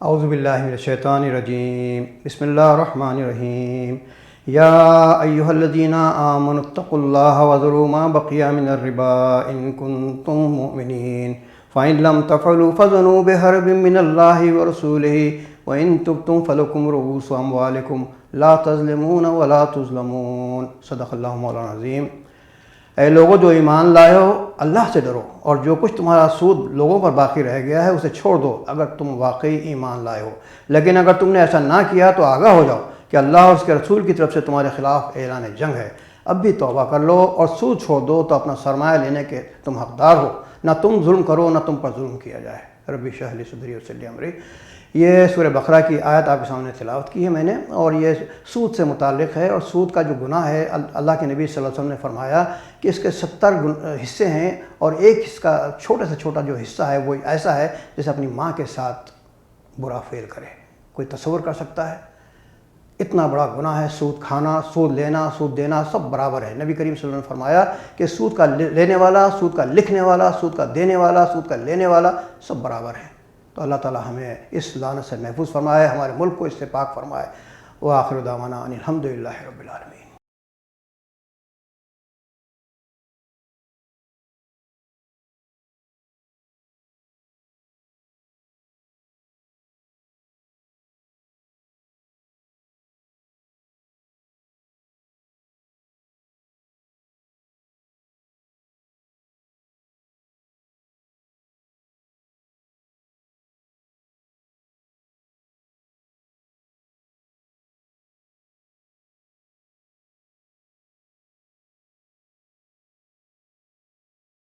اعوذ باللہ من الشیطان الرجیم بسم اللہ الرحمن الرحیم یا ایہا الذین آمنوا اتقوا اللہ وذروا ما بقی من الربا ان کنتم مؤمنین فإن لم تفعلوا فاذنوا بحرب من اللہ ورسولہ وإن تبتم فلکم رؤوس اموالکم لا تظلمون ولا تظلمون صدق اللہ مولانا العظیم۔ اے لوگوں جو ایمان لائے ہو، اللہ سے ڈرو اور جو کچھ تمہارا سود لوگوں پر باقی رہ گیا ہے اسے چھوڑ دو اگر تم واقعی ایمان لائے ہو، لیکن اگر تم نے ایسا نہ کیا تو آگاہ ہو جاؤ کہ اللہ اور اس کے رسول کی طرف سے تمہارے خلاف اعلان جنگ ہے۔ اب بھی توبہ کر لو اور سود چھوڑ دو تو اپنا سرمایہ لینے کے تم حقدار ہو، نہ تم ظلم کرو نہ تم پر ظلم کیا جائے۔ ربی اشرح لی صدری ویسر لی امری۔ یہ سورہ بقرہ کی آیت آپ کے سامنے تلاوت کی ہے میں نے، اور یہ سود سے متعلق ہے، اور سود کا جو گناہ ہے اللہ کے نبی صلی اللہ علیہ وسلم نے فرمایا کہ اس کے 70 حصے ہیں، اور ایک اس کا چھوٹے سے چھوٹا جو حصہ ہے وہ ایسا ہے جیسے اپنی ماں کے ساتھ برا فعل کرے۔ کوئی تصور کر سکتا ہے؟ اتنا بڑا گناہ ہے سود کھانا، سود لینا، سود دینا، سب برابر ہے۔ نبی کریم صلی اللہ علیہ وسلم نے فرمایا کہ سود کا لینے والا، سود کا لکھنے والا، سود کا دینے والا، سود کا لینے والا سب برابر ہیں۔ تو اللہ تعالی ہمیں اس لعنت سے محفوظ فرمائے، ہمارے ملک کو اس سے پاک فرمائے۔ وآخر دعوانا ان الحمد للہ رب العالمین۔